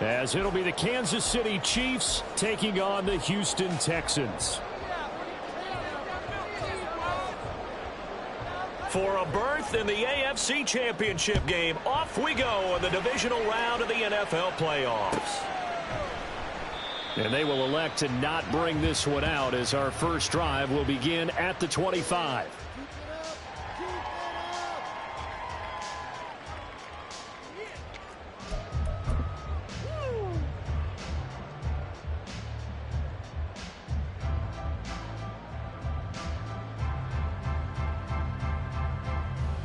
as it'll be the Kansas City Chiefs taking on the Houston Texans. For a berth in the AFC Championship game, off we go in the divisional round of the NFL playoffs. And they will elect to not bring this one out as our first drive will begin at the 25.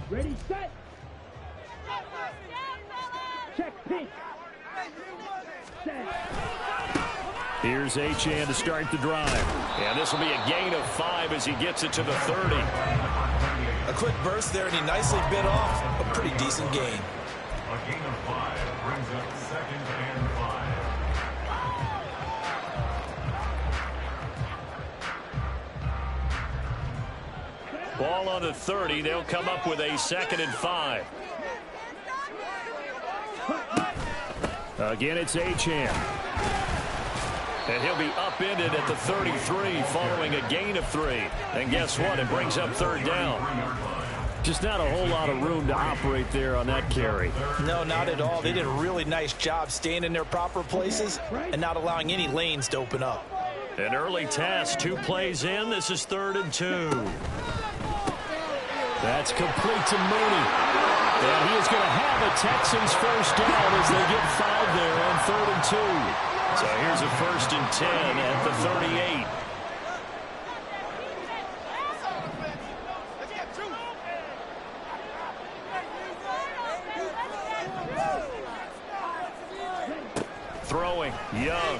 Ready, set. Check, pink. Set. Here's Achane to start the drive. And this will be a gain of 5 as he gets it to the 30. A quick burst there, and he nicely bit off a pretty decent gain. A gain of 5 brings up 2nd and 5. Ball on the 30. They'll come up with a 2nd and 5. Again, it's Achane. And he'll be upended at the 33 following a gain of 3. And guess what? It brings up 3rd down. Just not a whole lot of room to operate there on that carry. No, not at all. They did a really nice job staying in their proper places and not allowing any lanes to open up. An early test, 2 plays in. This is 3rd and 2. That's complete to Mooney. And he is going to have a Texans first down as they get 5 there on 3rd and 2. So here's a 1st and 10 at the 38. Throwing, Young.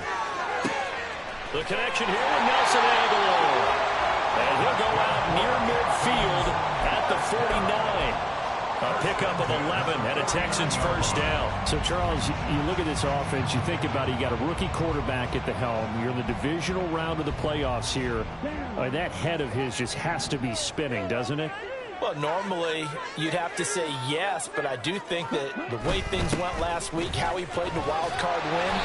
The connection here with Nelson Aguilar. And he'll go out near midfield at the 49. A pickup of 11 and a Texans first down. So, Charles, you look at this offense, you think about it, you got a rookie quarterback at the helm. You're in the divisional round of the playoffs here. That head of his just has to be spinning, doesn't it? Well, normally you'd have to say yes, but I do think that the way things went last week, how he played in the wild card win,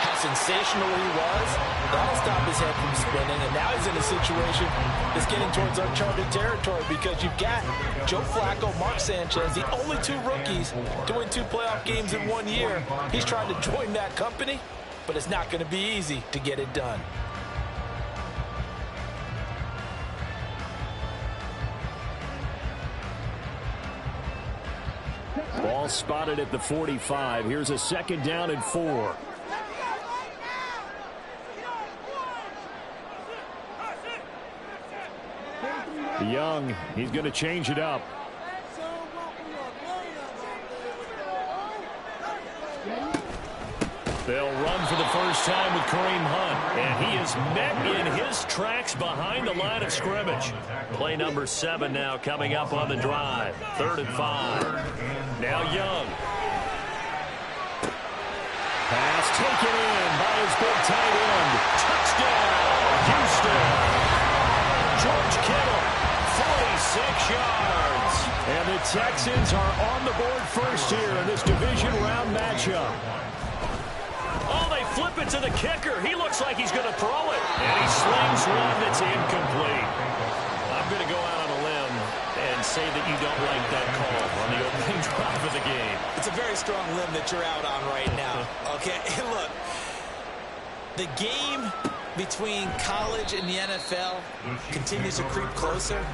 how sensational he was, that'll stop his head from spinning. And now he's in a situation that's getting towards uncharted territory because you've got Joe Flacco, Mark Sanchez, the only 2 rookies to win 2 playoff games in 1 year. He's trying to join that company, but it's not going to be easy to get it done. Ball spotted at the 45. Here's a 2nd down and 4. Young, he's going to change it up. They'll run for the first time with Kareem Hunt. And he is met in his tracks behind the line of scrimmage. Play number 7 now coming up on the drive. 3rd and 5. Now Young. Pass taken in by his big tight end. Touchdown, Houston. George Kittle, 46 yards. And the Texans are on the board first here in this division round matchup. Oh, they flip it to the kicker. He looks like he's going to throw it. And he slings one that's incomplete. I'm going to go out on a limb and say that you don't like that call on the opening drive of the game. It's a very strong limb that you're out on right now. Okay, look, the game between college and the NFL continues to creep closer,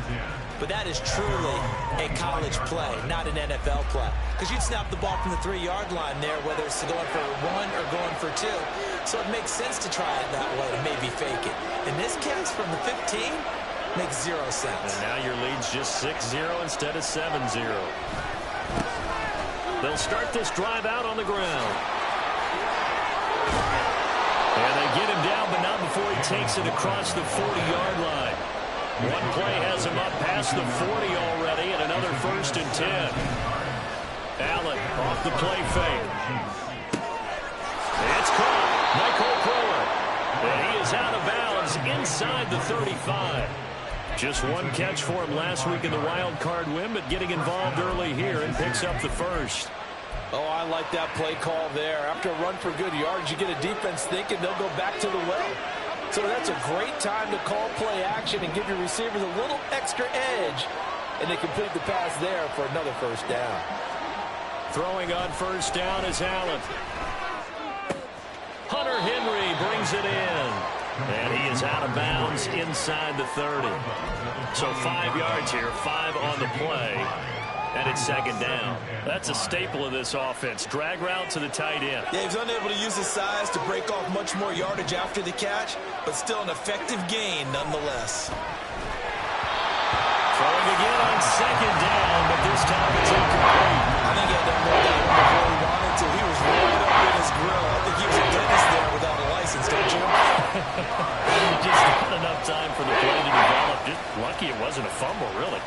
but that is truly a college play, not an NFL play. Because you'd snap the ball from the 3-yard line there, whether it's going for 1 or going for 2. So it makes sense to try it that way and maybe fake it. In this case, from the 15, makes 0 sense. And now your lead's just 6-0 instead of 7-0. They'll start this drive out on the ground. And they get him down, but not before he takes it across the 40-yard line. One play has him up past the 40 already, and another 1st and 10. Allen off the play fake. It's caught. Michael Brewer. And he is out of bounds inside the 35. Just 1 catch for him last week in the wild card win, but getting involved early here and picks up the 1st. Oh, I like that play call there. After a run for good yards, you get a defense thinking they'll go back to the well. So that's a great time to call play action and give your receivers a little extra edge. And they complete the pass there for another first down. Throwing on first down is Allen. Hunter Henry brings it in. And he is out of bounds inside the 30. So 5 yards here, 5 on the play. And it's second down. That's a staple of this offense. Drag route to the tight end. Yeah, he's unable to use his size to break off much more yardage after the catch, but still an effective gain nonetheless. Throwing again on second down, but this time it's incomplete. I think he had that more down before he wanted to. He was right up in his grill. I think he was a dentist there without a license, don't you? Just not enough time for the play to develop. Just lucky it wasn't a fumble, really.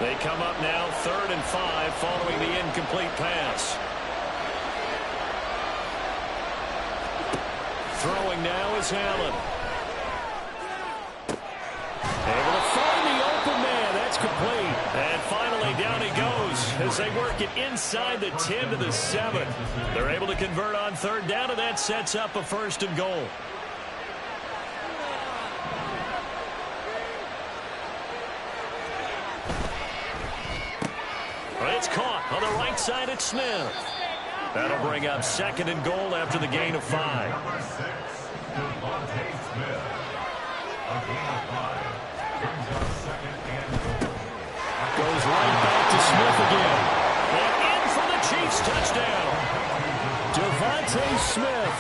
They come up now 3rd and 5 following the incomplete pass. Throwing now is Allen. Able to find the open man. That's complete. And finally down he goes as they work it inside the 10 to the 7. They're able to convert on 3rd down, and that sets up a 1st and goal. It's caught on the right side at Smith. That'll bring up 2nd and goal after the gain of 5. Goes right back to Smith again. And in for the Chiefs touchdown. Devontae Smith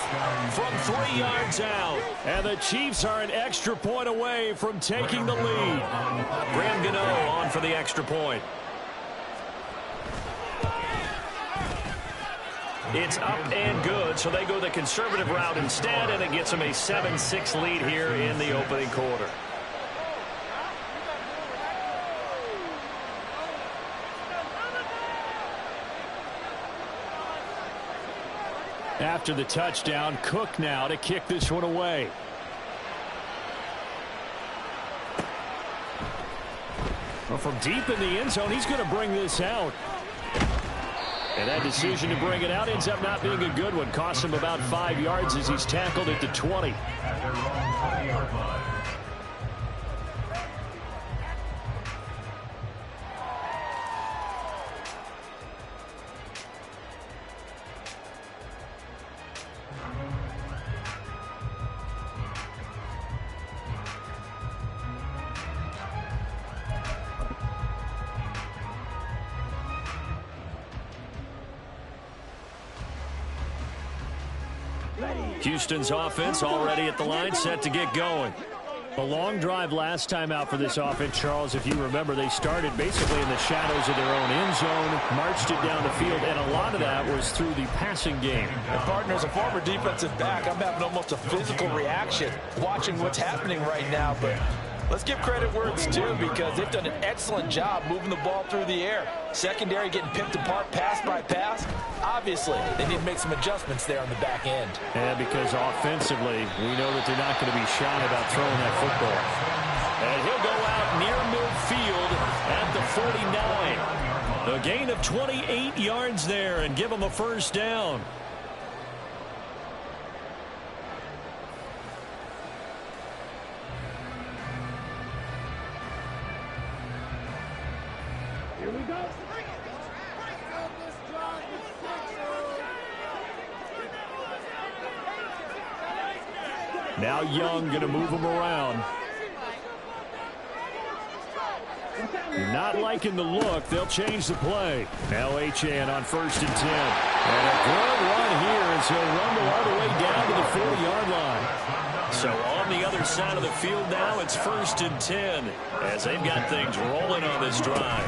from 3 yards out. And the Chiefs are an extra point away from taking the lead. Graham Gano on for the extra point. It's up and good, so they go the conservative route instead, and it gets them a 7-6 lead here in the opening quarter. After the touchdown, Cook now to kick this one away. Well, from deep in the end zone, he's going to bring this out. And that decision to bring it out ends up not being a good one. Costs him about 5 yards as he's tackled at the 20. Houston's offense already at the line, set to get going. A long drive last time out for this offense, Charles. If you remember, they started basically in the shadows of their own end zone, marched it down the field, and a lot of that was through the passing game. And partner, as a former defensive back, I'm having almost a physical reaction watching what's happening right now, but let's give credit where it's due because they've done an excellent job moving the ball through the air. Secondary getting picked apart pass by pass. Obviously, they need to make some adjustments there on the back end. Yeah, because offensively, we know that they're not going to be shy about throwing that football. And he'll go out near midfield at the 49. A gain of 28 yards there and give them a first down. Here we go. Now Young going to move him around. Not liking the look. They'll change the play. Now Achane on 1st and 10. And a good run here as he'll rumble all the way down to the 40-yard line. So on the other side of the field now, it's 1st and 10 as they've got things rolling on this drive.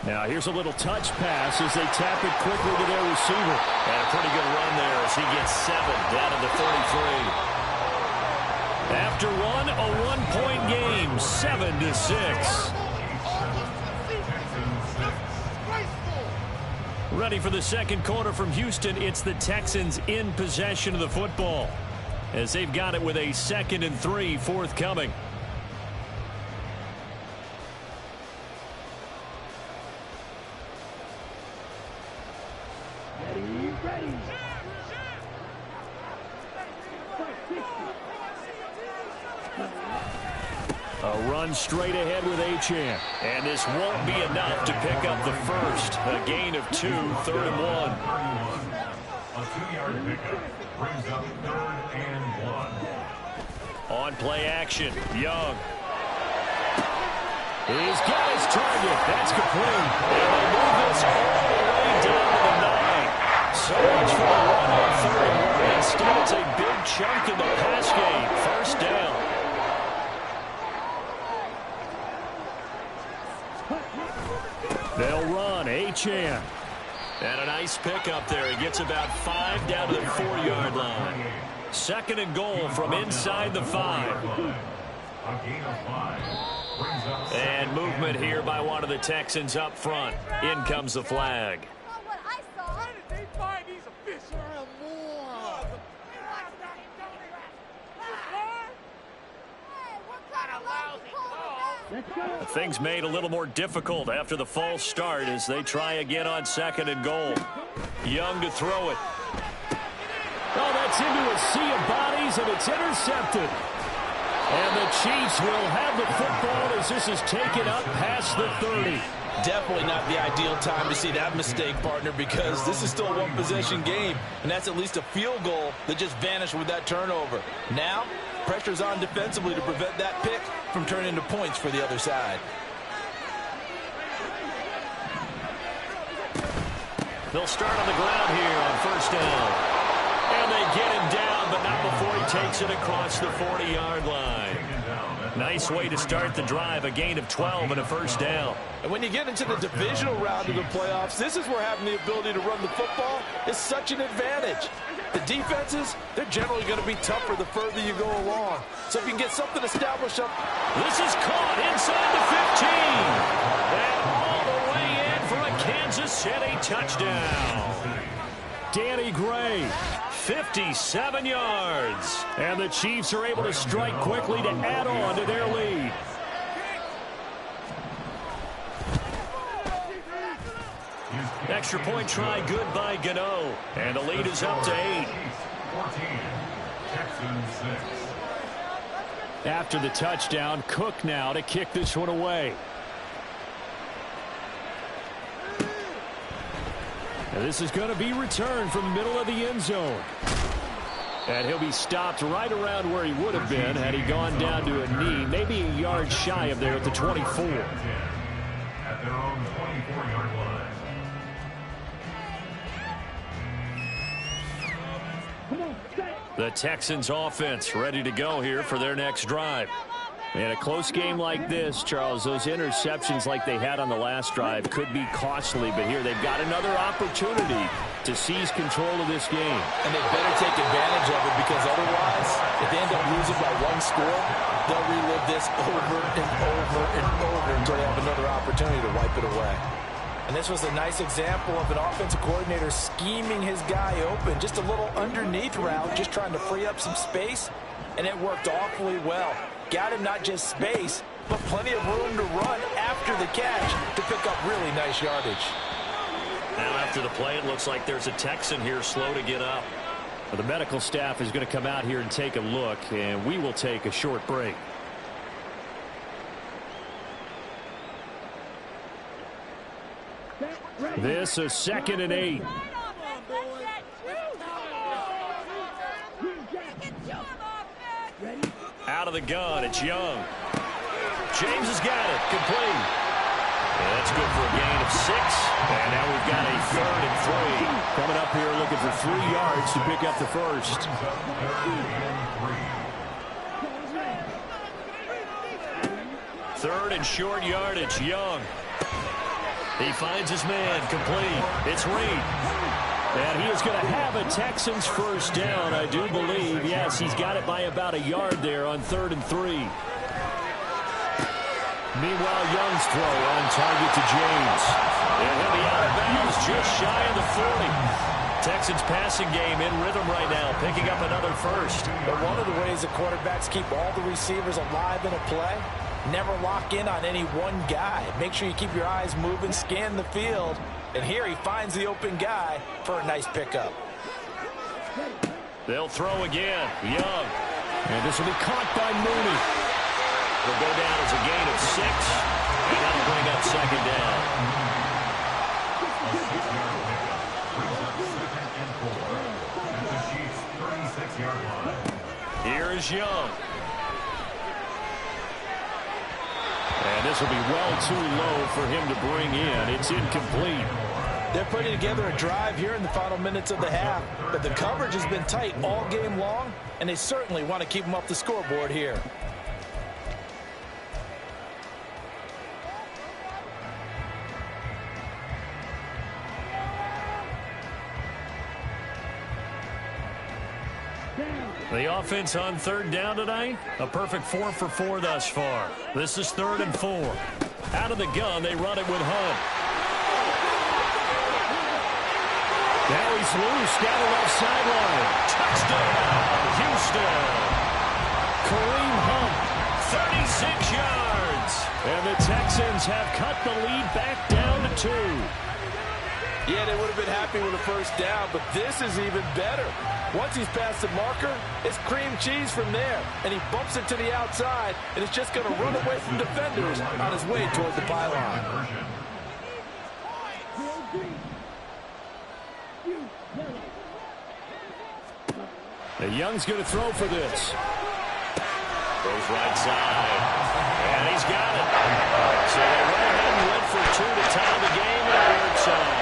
Now here's a little touch pass as they tap it quickly to their receiver. And a pretty good run there as he gets 7 down to the 33. After one, a one-point game, 7-6. Ready for the second quarter from Houston. It's the Texans in possession of the football as they've got it with a 2nd and 3 forthcoming. Ready. A run straight ahead with Achane. And this won't be enough to pick up the first. A gain of 2, 3rd and 1. A 2-yard pickup brings up 3rd and 1. On play action, Young. He's got his target. That's complete. And they move this all the way down to the 9. So much for the run on 3rd and 1. Instead, it's a big chunk in the pass game. First down. They'll run. Achane. And a nice pickup there. He gets about 5 down to the 4-yard line. 2nd and goal from inside the 5. A gain of 5. And movement here by one of the Texans up front. In comes the flag. Things made a little more difficult after the false start as they try again on 2nd and goal. Young to throw it. Oh, that's into a sea of bodies, and it's intercepted. And the Chiefs will have the football as this is taken up past the 30. Definitely not the ideal time to see that mistake, partner, because this is still a one-possession game, and that's at least a field goal that just vanished with that turnover. Now, pressure's on defensively to prevent that pick from turning into points for the other side. They'll start on the ground here on 1st down. And they get him down, but not before he takes it across the 40-yard line. Nice way to start the drive, a gain of 12 and a 1st down. And when you get into the divisional round of the playoffs, this is where having the ability to run the football is such an advantage. The defenses, they're generally going to be tougher the further you go along. So if you can get something established up. This is caught inside the 15. And all the way in for a Kansas City touchdown. Danny Gray, 57 yards. And the Chiefs are able to strike quickly to add on to their lead. Extra point try good by Gano. And the lead is up to 8. 14, Texans 6. After the touchdown, Cook now to kick this one away. And this is going to be returned from the middle of the end zone. And he'll be stopped right around where he would have been had he gone down to a knee, maybe a yard shy of there at the 24. At their own 24-yard line. The Texans offense ready to go here for their next drive. In a close game like this, Charles, those interceptions like they had on the last drive could be costly, but here they've got another opportunity to seize control of this game. And they better take advantage of it, because otherwise, if they end up losing by 1 score, they'll relive this over and over and over until they have another opportunity to wipe it away. And this was a nice example of an offensive coordinator scheming his guy open. Just a little underneath route, just trying to free up some space, and it worked awfully well. Got him not just space, but plenty of room to run after the catch to pick up really nice yardage. Now after the play, it looks like there's a Texan here slow to get up. Well, the medical staff is going to come out here and take a look, and we will take a short break. This is 2nd and 8. Out of the gun, it's Young. James has got it, complete. And that's good for a gain of 6. And now we've got a 3rd and 3. Coming up here looking for 3 yards to pick up the first. Third and short yardage, Young. He finds his man, complete. It's Reed. And he is going to have a Texans first down, I do believe. Yes, he's got it by about a yard there on 3rd and 3. Meanwhile, Young's throw on target to James. And he'll be out of bounds just shy of the 40. Texans passing game in rhythm right now, picking up another first. But one of the ways the quarterbacks keep all the receivers alive in a play, never lock in on any one guy. Make sure you keep your eyes moving, scan the field, And here he finds the open guy for a nice pickup. They'll throw again. Young. And this will be caught by Mooney. Will go down as a gain of 6. And that'll bring up second down. Here is Young. And this will be well too low for him to bring in. It's incomplete. They're putting together a drive here in the final minutes of the half, but the coverage has been tight all game long, and they certainly want to keep them off the scoreboard here. The offense on third down tonight, a perfect 4 for 4 thus far. This is 3rd and 4. Out of the gun, they run it with Hunt. Now he's loose down the left sideline. Touchdown, Houston. Kareem Hunt, 36 yards. And the Texans have cut the lead back down to 2. Yeah, they would have been happy with a first down, but this is even better. Once he's past the marker, it's cream cheese from there. And he bumps it to the outside, and it's just going to run away from defenders on his way toward the pylon. The Young's going to throw for this. Goes right side. And he's got it. So they went ahead and went for 2 to tie the game on the third side.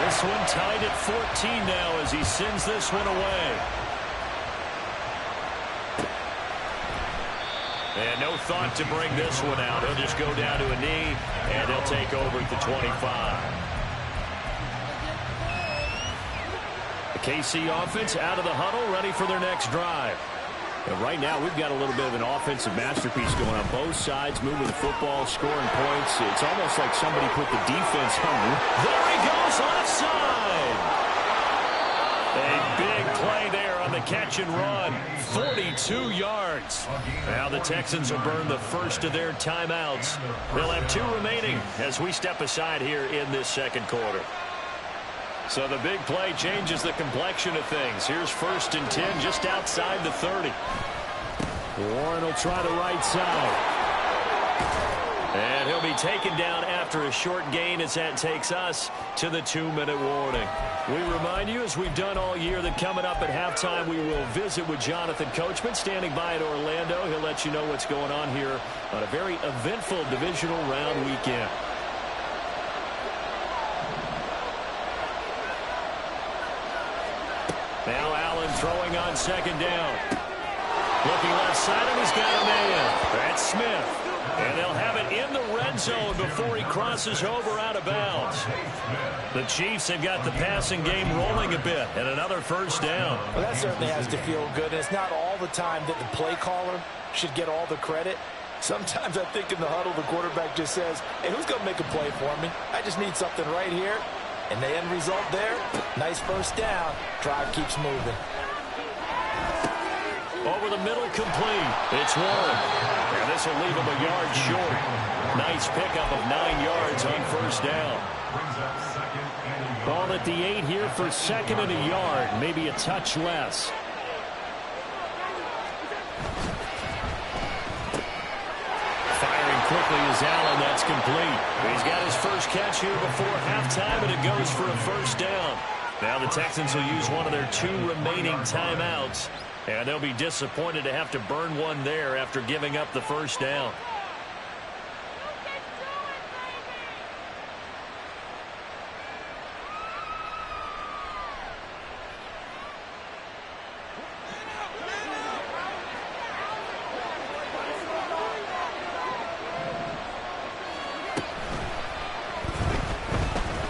This one tied at 14 now as he sends this one away. And no thought to bring this one out. He'll just go down to a knee, and he'll take over at the 25. The KC offense out of the huddle, ready for their next drive. And right now, we've got a little bit of an offensive masterpiece going on both sides, moving the football, scoring points. It's almost like somebody put the defense on. There he goes, offside! A big play there on the catch and run. 42 yards. Now the Texans will burn the first of their timeouts. They'll have 2 remaining as we step aside here in this second quarter. So the big play changes the complexion of things. Here's 1st and 10 just outside the 30. Warren will try the right side. And he'll be taken down after a short gain as that takes us to the 2-minute warning. We remind you, as we've done all year, that coming up at halftime, we will visit with Jonathan Coachman standing by at Orlando. He'll let you know what's going on here on a very eventful divisional round weekend. Now Allen throwing on 2nd down. Looking left side, and he's got a man. That's Smith. And they'll have it in the red zone before he crosses over out of bounds. The Chiefs have got the passing game rolling a bit, and another first down. Well, that certainly has to feel good. It's not all the time that the play caller should get all the credit. Sometimes I think in the huddle, the quarterback just says, hey, who's going to make a play for me? I just need something right here. And the end result there, nice first down. Drive keeps moving. Over the middle, complete. It's Warren. And this will leave him a yard short. Nice pickup of 9 yards on first down. Ball at the 8 here for 2nd and a yard. Maybe a touch less. Firing quickly is Allen. That's complete. He's got his first catch here before halftime, and it goes for a first down. Now the Texans will use one of their 2 remaining timeouts, and they'll be disappointed to have to burn one there after giving up the first down.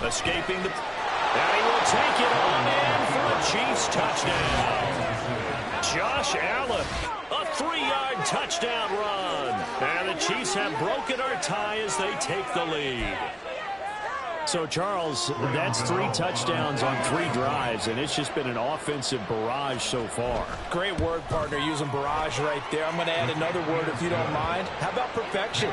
Escaping the... And he will take it on in for a Chiefs touchdown. Josh Allen, a 3-yard touchdown run. And the Chiefs have broken our tie as they take the lead. So, Charles, that's 3 touchdowns on 3 drives, and it's just been an offensive barrage so far. Great word, partner, using barrage right there. I'm going to add another word if you don't mind. How about perfection?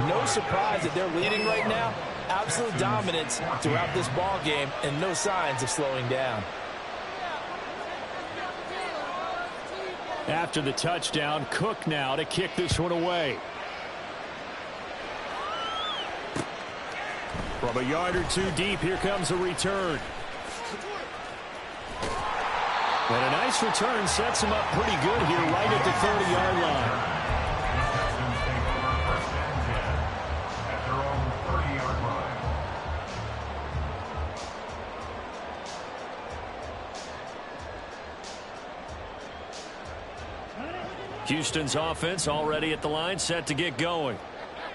No surprise that they're leading right now. Absolute dominance throughout this ball game and no signs of slowing down. After the touchdown, Cook now to kick this one away. From a yard or 2 deep, here comes a return. And a nice return sets him up pretty good here right at the 30-yard line. At their own 30-yard line. Houston's offense already at the line, set to get going.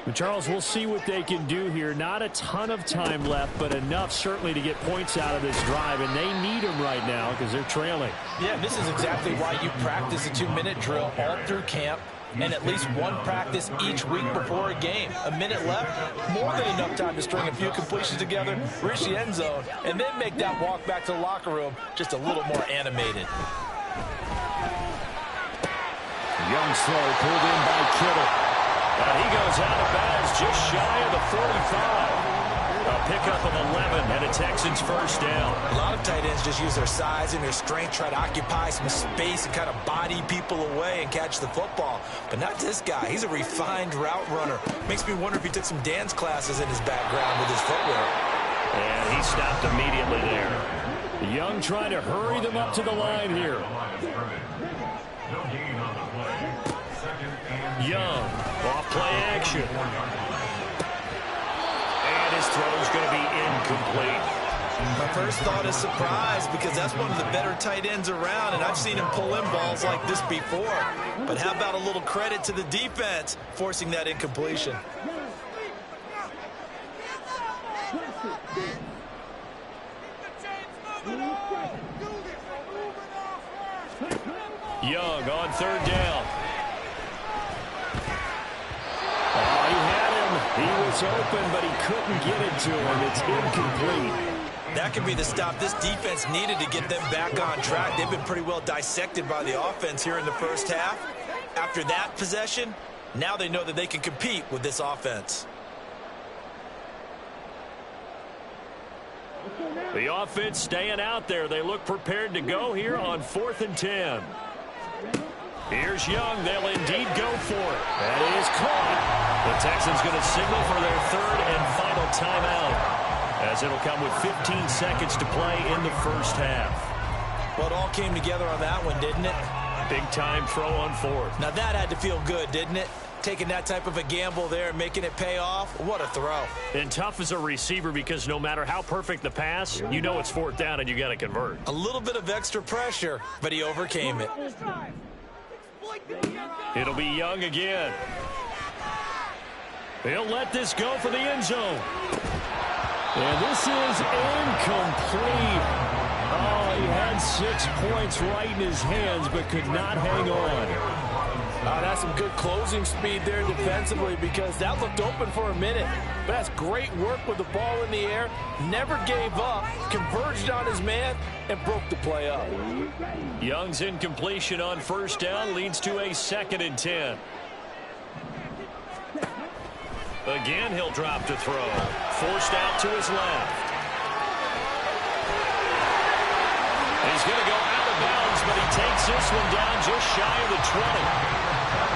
And Charles, we'll see what they can do here. Not a ton of time left, but enough certainly to get points out of this drive, and they need them right now because they're trailing. Yeah, this is exactly why you practice a 2-minute drill all through camp and at least one practice each week before a game. A minute left, more than enough time to string a few completions together, reach the end zone, and then make that walk back to the locker room just a little more animated. Young throw pulled in by Kittle. He goes out of bounds just shy of the 45. A pickup of 11 and a Texans first down. A lot of tight ends just use their size and their strength, try to occupy some space and kind of body people away and catch the football. But not this guy. He's a refined route runner. Makes me wonder if he took some dance classes in his background with his footwear. And he stopped immediately there. Young trying to hurry them up to the line here. No gain on the play. Second and Young, off play action. And his throw is going to be incomplete. My first thought is surprise because that's one of the better tight ends around, and I've seen him pull in balls like this before. But how about a little credit to the defense forcing that incompletion? Young on third down. Oh, he had him. He was open, but he couldn't get it to him. It's incomplete. That could be the stop this defense needed to get them back on track. They've been pretty well dissected by the offense here in the first half. After that possession, now they know that they can compete with this offense. The offense staying out there. They look prepared to go here on 4th and 10. Here's Young. They'll indeed go for it. That is caught. The Texans going to signal for their 3rd and final timeout, as it'll come with 15 seconds to play in the first half. Well, it all came together on that one, didn't it? Big time throw on 4th. Now that had to feel good, didn't it? Taking that type of a gamble there and making it pay off. What a throw. And tough as a receiver because no matter how perfect the pass, you know it's 4th down and you got to convert. A little bit of extra pressure, but he overcame it. It'll be Young again. He'll let this go for the end zone. And this is incomplete. Oh, he had 6 points right in his hands but could not hang on. That's some good closing speed there defensively because that looked open for a minute. But that's great work with the ball in the air. Never gave up, converged on his man, and broke the play up. Young's incompletion on first down leads to a 2nd and 10. Again, he'll drop to throw. Forced out to his left. He's going to go out of bounds, but he takes this one down just shy of the 20.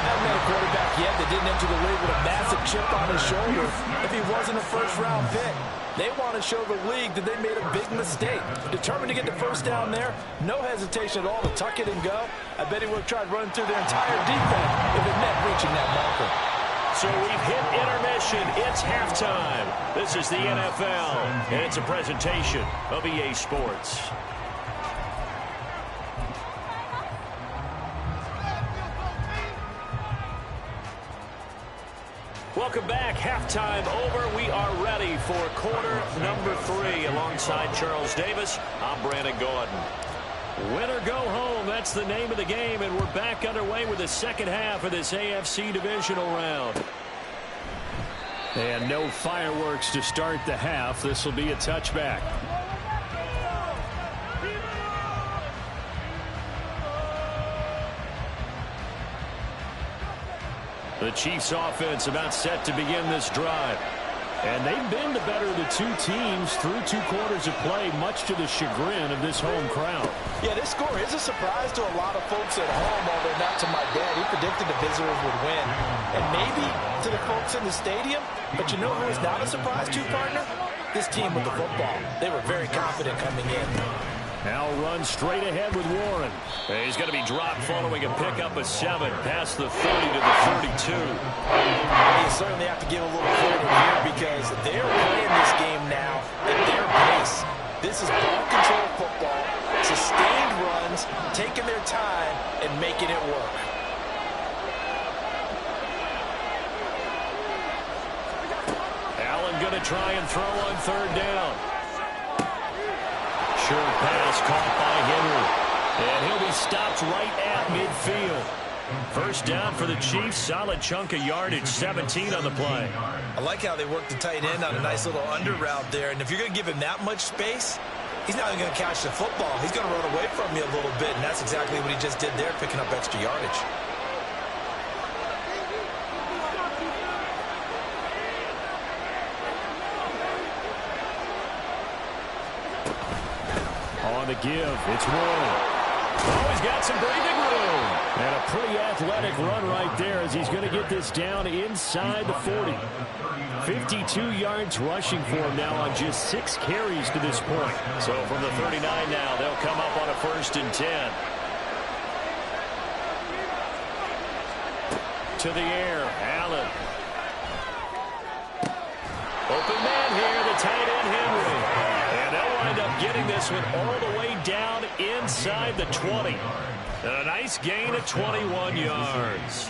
Haven't had a quarterback yet that didn't enter the league with a massive chip on his shoulder. If he wasn't a first-round pick, they want to show the league that they made a big mistake. Determined to get the first down there, no hesitation at all to tuck it and go. I bet he would have tried running through their entire defense if it meant reaching that marker. So we've hit intermission. It's halftime. This is the NFL, and it's a presentation of EA Sports. Welcome back. Halftime over. We are ready for quarter number 3. Alongside Charles Davis, I'm Brandon Gordon. Win or go home, that's the name of the game, and we're back underway with the second half of this AFC divisional round. And no fireworks to start the half. This will be a touchback. The Chiefs offense about set to begin this drive. And they've been the better of the two teams through 2 quarters of play, much to the chagrin of this home crowd. Yeah, this score is a surprise to a lot of folks at home, although not to my dad. He predicted the visitors would win. And maybe to the folks in the stadium, but you know who is not a surprise to, partner? This team with the football. They were very confident coming in. Now run straight ahead with Warren. He's going to be dropped following a pickup of 7 past the 30 to the 32. You certainly have to give a little credit here because they're playing this game now at their pace. This is ball control football, sustained runs, taking their time and making it work. Allen going to try and throw on 3rd down. Short pass caught by Henry. And he'll be stopped right at midfield. 1st down for the Chiefs. Solid chunk of yardage. 17 on the play. I like how they work the tight end on a nice little under route there. And if you're going to give him that much space, he's not even going to catch the football. He's going to run away from you a little bit. And that's exactly what he just did there, picking up extra yardage. On the give, it's Warren. Oh, he's got some breathing room. And a pretty athletic run right there as he's going to get this down inside the 40. 52 yards rushing for him now on just 6 carries to this point. So from the 39 now, they'll come up on a 1st and 10. To the air, Allen. Open man here, the tight end Henry. And they'll wind up getting this one all the way down inside the 20. And a nice gain of 21 yards.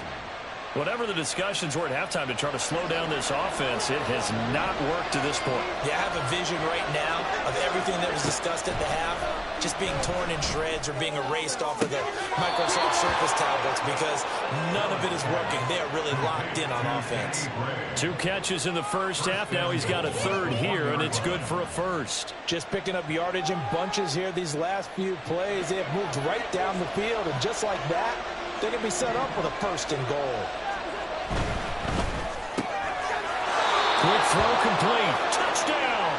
Whatever the discussions were at halftime to try to slow down this offense, it has not worked to this point. Yeah, I have a vision right now of everything that was discussed at the half just being torn in shreds or being erased off of the Microsoft Surface tablets because none of it is working. They are really locked in on offense. 2 catches in the 1st half. Now he's got a 3rd here, and it's good for a 1st. Just picking up yardage in bunches here these last few plays. They have moved right down the field, and just like that, they can be set up with a 1st and goal. Quick throw complete. Touchdown!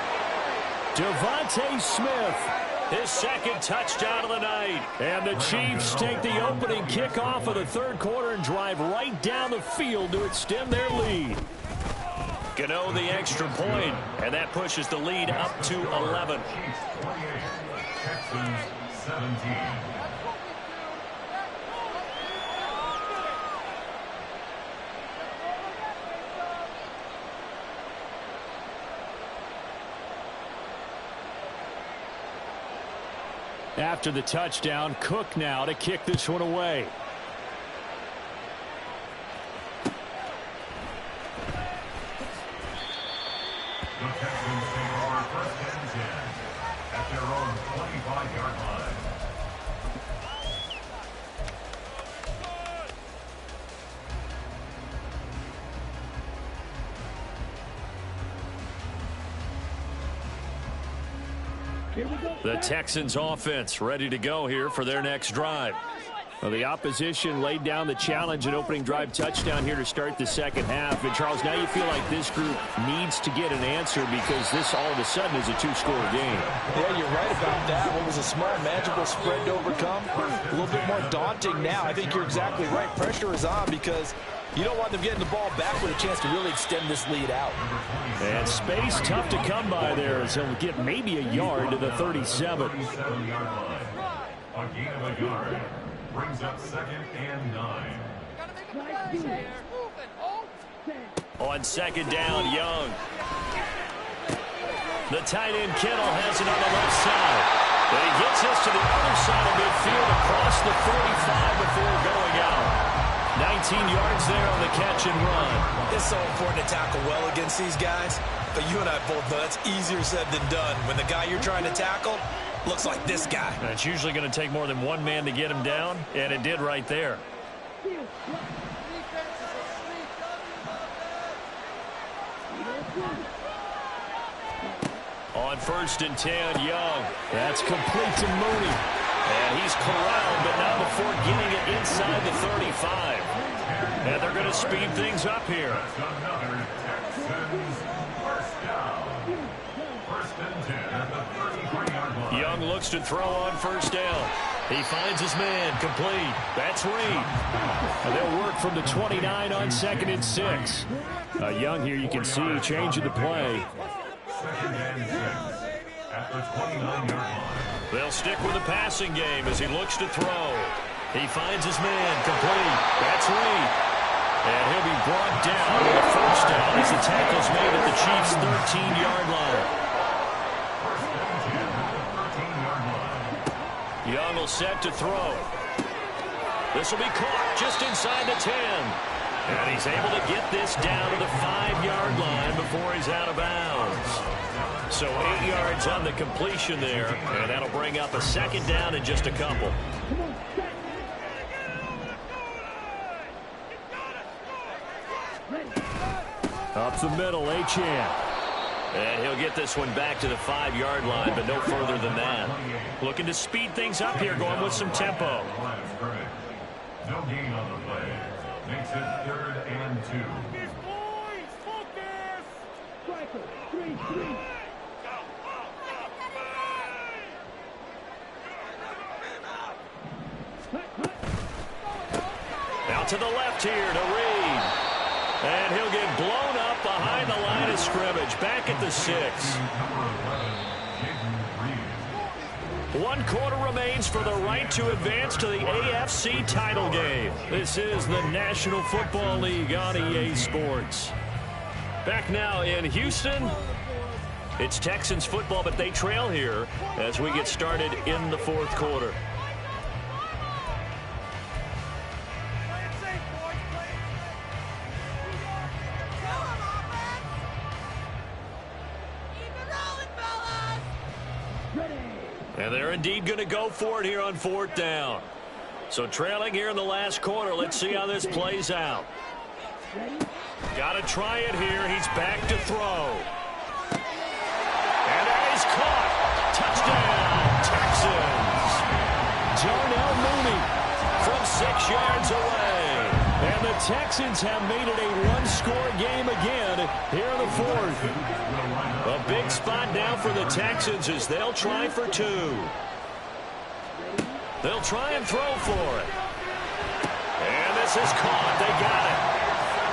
Devontae Smith. His 2nd touchdown of the night. And the Chiefs take the opening kickoff of the 3rd quarter and drive right down the field to extend their lead. Gano the extra point, and that pushes the lead up to 11. Texans 17. After the touchdown, Cook now to kick this one away. The Texans take over 1st and 10 at their own 25-yard line. The Texans offense ready to go here for their next drive. Well, the opposition laid down the challenge and opening drive touchdown here to start the 2nd half. And, Charles, now you feel like this group needs to get an answer because this all of a sudden is a 2-score game. Yeah, you're right about that. What was a small, manageable spread to overcome, a little bit more daunting now. I think you're exactly right. Pressure is on because you don't want them getting the ball back with a chance to really extend this lead out. And space tough to come by there as he'll get maybe a yard to the 37. 37-yard line. A gain of a yard brings up 2nd and 9. On 2nd down, Young. The tight end Kittle has it on the left side. But he gets this to the other side of midfield across the 45 before going out. 19 yards there on the catch and run. It's so important to tackle well against these guys, but you and I both know that's easier said than done. When the guy you're trying to tackle looks like this guy. And it's usually going to take more than one man to get him down, and it did right there. On 1st and 10, Young. That's complete to Mooney. And he's corralled, but now before getting it inside the 35. And they're going to speed things up here. That's another Texans first down. 1st and 10 at the 33-yard line. Young looks to throw on 1st down. He finds his man, complete. That's Reed. And they'll work from the 29 on 2nd and 6. Young here, you can see, changing the play. 2nd and 6 at the 29-yard line. They'll stick with the passing game as he looks to throw. He finds his man, complete. That's Reed. And he'll be brought down with a 1st down as the tackle's made at the Chiefs' 13-yard line. 1st and 10 at the 13-yard line. Young will set to throw. This will be caught just inside the 10. And he's able to get this down to the 5-yard line before he's out of bounds. So 8 yards on the completion there, and that'll bring up a 2nd down in just a couple. Up the middle, Achane. And he'll get this one back to the 5-yard line, but no further than that. Looking to speed things up here, going with some tempo. No gain on the play. Makes it 3rd and 2. Striker, 3-3. Out to the left here to Reed. And he'll get blown up behind the line of scrimmage. Back at the 6. 1 quarter remains for the right to advance to the AFC title game. This is the National Football League on EA Sports. Back now in Houston. It's Texans football, but they trail here as we get started in the 4th quarter. And they're indeed going to go for it here on 4th down. So trailing here in the last quarter. Let's see how this plays out. Got to try it here. He's back to throw. And that is caught. Touchdown, Texans. Darnell Mooney from 6 yards away. And the Texans have made it a 1-score game again here in the 4th. A big spot now for the Texans as they'll try for 2. They'll try and throw for it. And this is caught. They got it.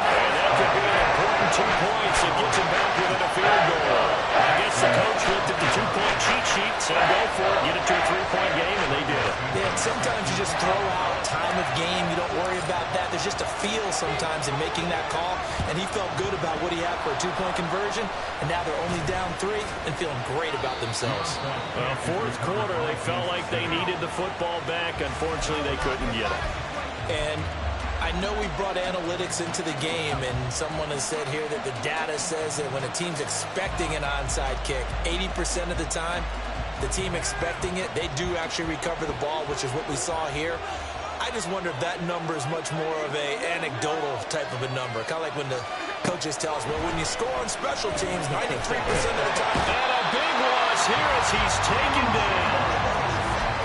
And that could be an important 2 points. It gets him back within a field goal. I guess the coach looked at the 2-point cheat sheet, said go for it, get it to a 3-point game, and they did it. Yeah, and sometimes you just throw out time of game. You don't worry about that. There's just a feel sometimes in making that call, and he felt good about what he had for a 2-point conversion, and now they're only down 3 and feeling great about themselves. 4th quarter, they felt like they needed the football back. Unfortunately, they couldn't get it. And I know we brought analytics into the game, and someone has said here that the data says that when a team's expecting an onside kick, 80% of the time, the team expecting it, they do actually recover the ball, which is what we saw here. I just wonder if that number is much more of a anecdotal type of a number. Kind of like when the coaches tell us, well, when you score on special teams, 93% of the time. And a big loss here as he's taken down.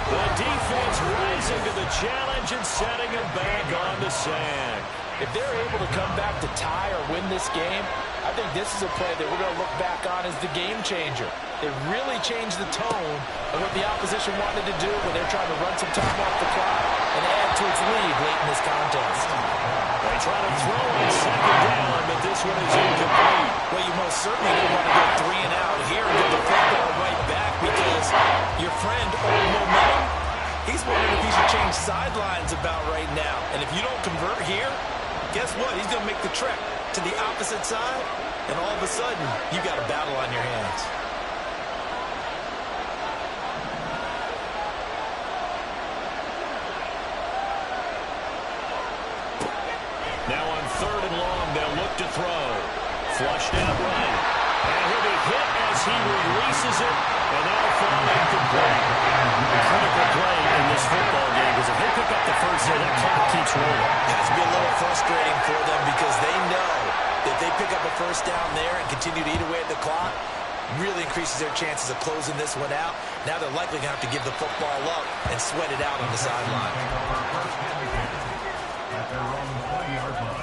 The defense rising to the challenge and setting him back on the sack. If they're able to come back to tie or win this game, I think this is a play that we're going to look back on as the game changer. It really changed the tone of what the opposition wanted to do when they're trying to run some time off the clock and add to its lead late in this contest. They try to throw on 2nd down, but this one is incomplete. Well, you most certainly don't want to go 3 and out here and get the football right back because your friend, Old Momentum, he's wondering if he should change sidelines about right now. And if you don't convert here, guess what? He's going to make the trek to the opposite side, and all of a sudden, you got a battle on your hands. Now on 3rd and long, they'll look to throw. Flushed out right. And he'll be hit as he releases it, and that'll fall incomplete. A critical play in this football game because if they pick up the first there, that clock keeps rolling. It has to be a little frustrating for them because they know that they pick up a first down there and continue to eat away at the clock, really increases their chances of closing this one out. Now they're likely going to have to give the football up and sweat it out on the sideline. At their own 20-yard line.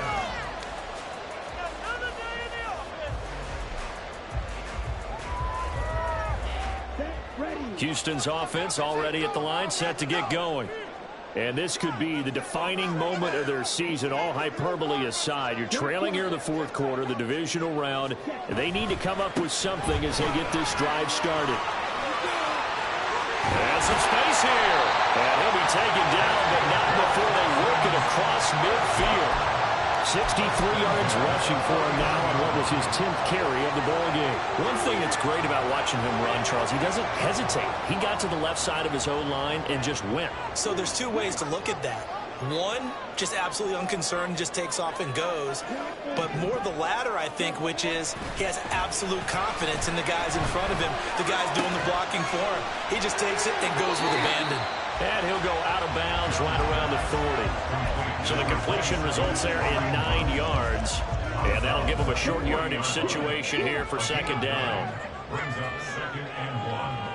Houston's offense already at the line, set to get going. And this could be the defining moment of their season, all hyperbole aside. You're trailing here in the fourth quarter, the divisional round, and they need to come up with something as they get this drive started. And some space here. And he'll be taken down, but not before they work it across midfield. 63 yards rushing for him now on what was his 10th carry of the ball game. One thing that's great about watching him run, Charles, he doesn't hesitate. He got to the left side of his O-line and just went. So there's two ways to look at that. One, just absolutely unconcerned, just takes off and goes. But more the latter, I think, which is he has absolute confidence in the guys in front of him, the guys doing the blocking for him. He just takes it and goes with abandon. And he'll go out of bounds right around the 40. So the completion results there in 9 yards. And that'll give him a short yardage situation here for second down. Brings up 2nd and 1.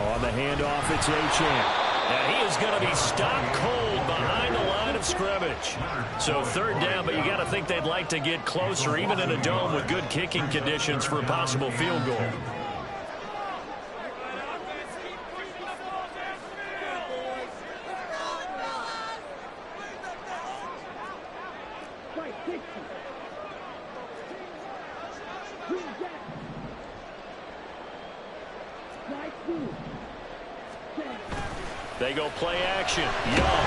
On the handoff, it's Achane. And he is going to be stopped cold behind the line of scrimmage. So third down, but you got to think they'd like to get closer, even in a dome with good kicking conditions for a possible field goal. They go play action. Young.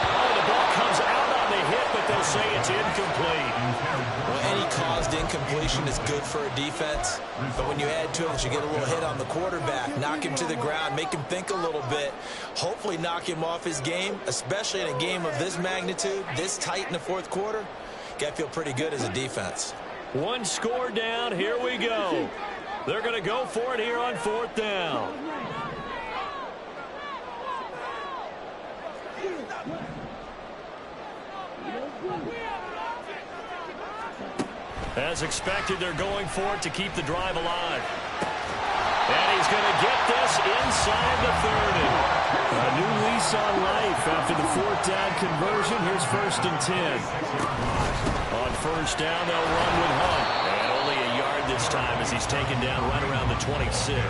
Oh, the ball comes out on the hit, but they'll say it's incomplete. Well, any caused incompletion is good for a defense. But when you add to it that you get a little hit on the quarterback, knock him to the ground, make him think a little bit, hopefully knock him off his game, especially in a game of this magnitude, this tight in the fourth quarter, got to feel pretty good as a defense. One score down. Here we go. They're going to go for it here on fourth down. As expected, they're going for it to keep the drive alive. And he's going to get this inside the 30. A new lease on life after the fourth down conversion. Here's 1st and 10. On first down, they'll run with Hunt. And only a yard this time as he's taken down right around the 26.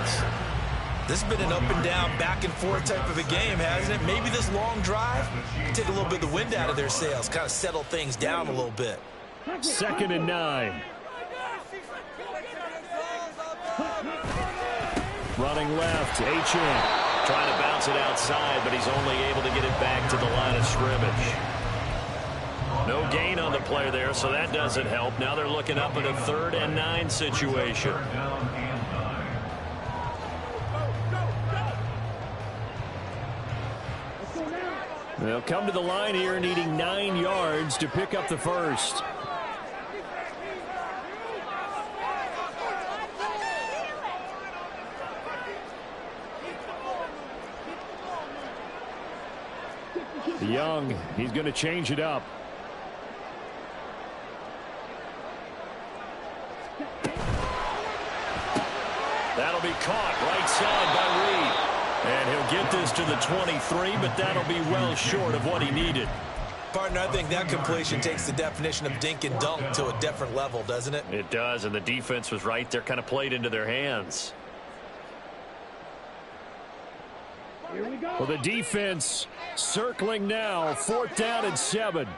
This has been an up and down, back and forth type of a game, hasn't it? Maybe this long drive take a little bit of the wind out of their sails, kind of settle things down a little bit. 2nd and 9. Running left, Achane. Trying to bounce it outside, but he's only able to get it back to the line of scrimmage. No gain on the play there, so that doesn't help. Now they're looking up at a 3rd and 9 situation. Down and 9. They'll come to the line here needing 9 yards to pick up the first. Young, he's going to change it up. That'll be caught right side by Reed. And he'll get this to the 23, but that'll be well short of what he needed. Partner, I think that completion takes the definition of dink and dunk to a different level, doesn't it? It does, and the defense was right there, kind of played into their hands. Well, the defense circling now, 4th down and 7.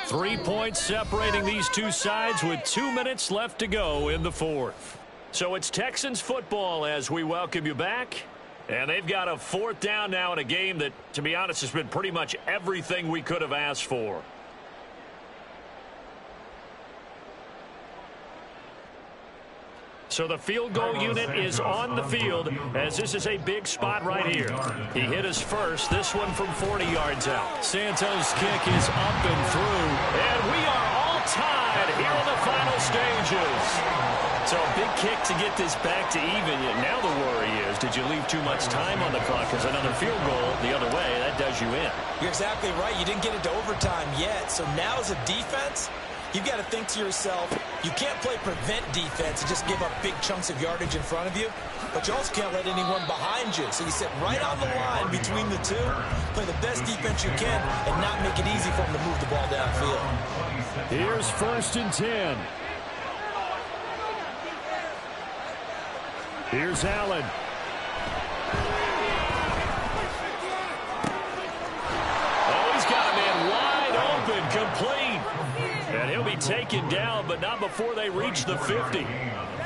Three points separating these two sides with 2 minutes left to go in the fourth. So it's Texans football as we welcome you back. And they've got a 4th down now in a game that, to be honest, has been pretty much everything we could have asked for. So the field goal unit is on the field as this is a big spot right here. He hit his first, this one from 40 yards out. Santos' kick is up and through, and we are all tied here in the final stages. So a big kick to get this back to even. Now the worry is, did you leave too much time on the clock? Because another field goal the other way, that does you in. You're exactly right. You didn't get it to overtime yet. So now as a defense, you've got to think to yourself, you can't play prevent defense and just give up big chunks of yardage in front of you, but you also can't let anyone behind you. So you sit right on the line between the two, play the best defense you can, and not make it easy for them to move the ball downfield. Here's 1st and 10. Here's Allen. Oh, he's got a man wide open, complete. And he'll be taken down, but not before they reach the 50.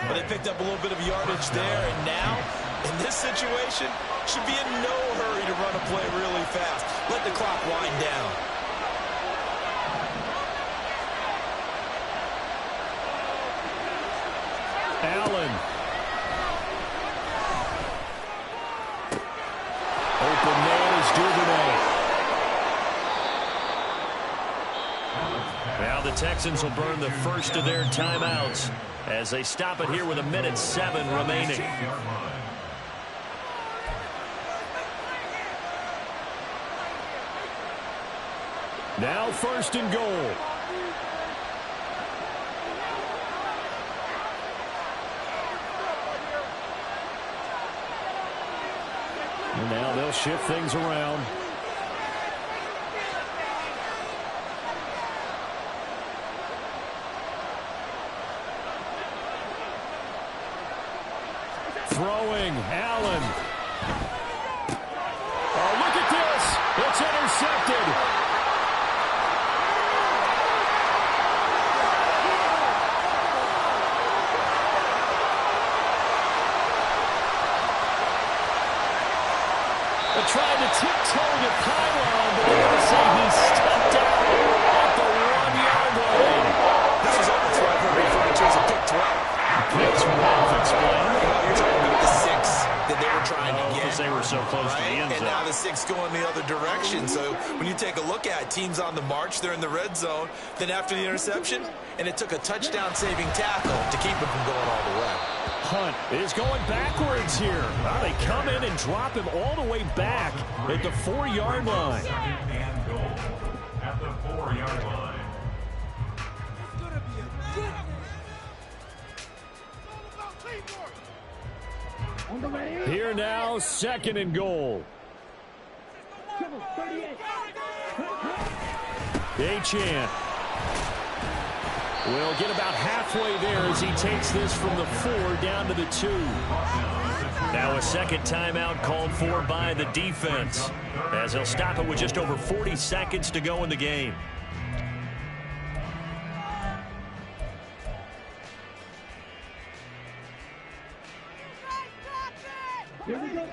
But they picked up a little bit of yardage there, and now, in this situation, should be in no hurry to run a play really fast. Let the clock wind down. Allen. Open man is Duvernay. Now the Texans will burn the first of their timeouts as they stop it here with 1:07 remaining. Now 1st and goal. And now they'll shift things around. Throwing, Allen. Oh, look at this. It's intercepted. They're trying to tiptoe the pylon, but they're going to say he stepped out at the 1-yard line. This is almost what I've heard referred to as a pick 12. Pick 12, explain. You're talking about the 6 that they were trying to get. Because they were so close to the end zone. And now the 6 going the other direction. So when you take a look at teams on the march, they're in the red zone. Then after the interception, and it took a touchdown-saving tackle to keep it from going all the way. Hunt is going backwards here. Well, they come in and drop him all the way back at the 4-yard line. And goal at the 4-yard line. Here now, 2nd and goal. Achane will get about halfway there as he takes this from the 4 down to the 2. Now a second timeout called for by the defense as he'll stop it with just over 40 seconds to go in the game.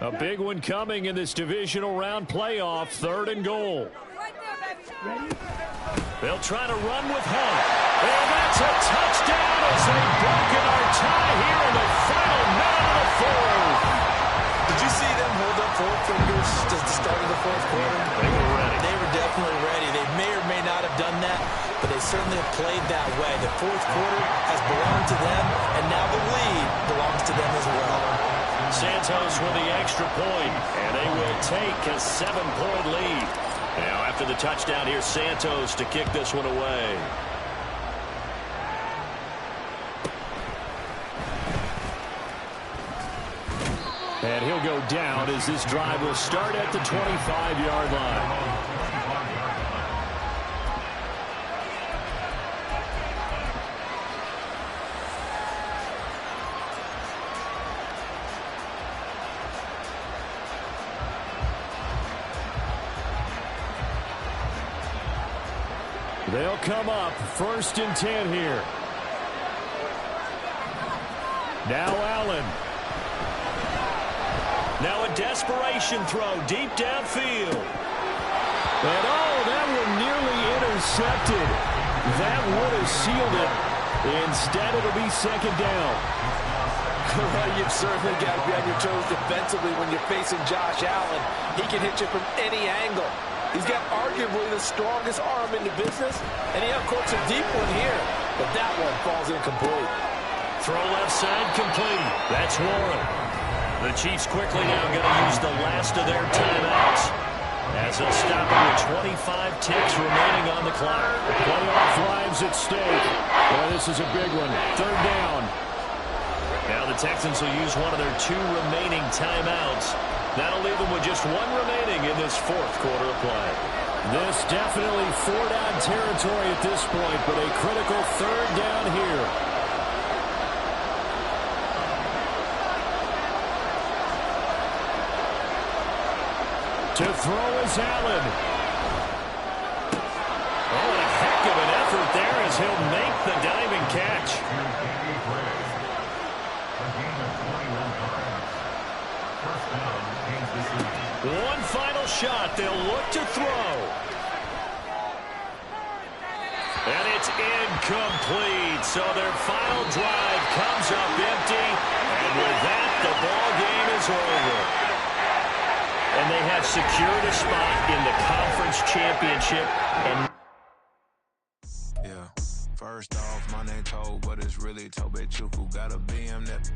A big one coming in this divisional round playoff, 3rd and goal. They'll try to run with Hunt. And that's a touchdown as they've broken our tie here in the final minute of the 4th. Did you see them hold up 4 fingers at the start of the 4th quarter? They were ready. They were definitely ready. They may or may not have done that, but they certainly have played that way. The 4th quarter has belonged to them, and now the lead belongs to them as well. Santos with the extra point, and they will take a 7-point lead. Now after the touchdown, here's Santos to kick this one away. And he'll go down as this drive will start at the 25-yard line. They'll come up 1st and 10 here. Now Allen. Now a desperation throw deep downfield. And oh, that one nearly intercepted. That would have sealed it. Instead, it'll be 2nd down. Well, you've certainly got to be on your toes defensively when you're facing Josh Allen. He can hit you from any angle. He's got arguably the strongest arm in the business, and he uncorks a deep one here, but that one falls incomplete. Throw left side complete. That's Warren. The Chiefs quickly now going to use the last of their timeouts, as they'll stop it with 25 ticks remaining on the clock. Playoff lives at stake. Well, this is a big one. Third down. Now the Texans will use one of their 2 remaining timeouts. That'll leave them with just 1 remaining in this fourth quarter of play. This definitely 4-down territory at this point, but a critical third down here. To throw is Allen. Oh, and a heck of an effort there as he'll make the diving catch. One final shot. They'll look to throw. And it's incomplete. So their final drive comes up empty. And with that, the ball game is over. And they have secured a spot in the conference championship. And yeah, first off, my name Toad, but it's really Tobe Chuku. Got a BM that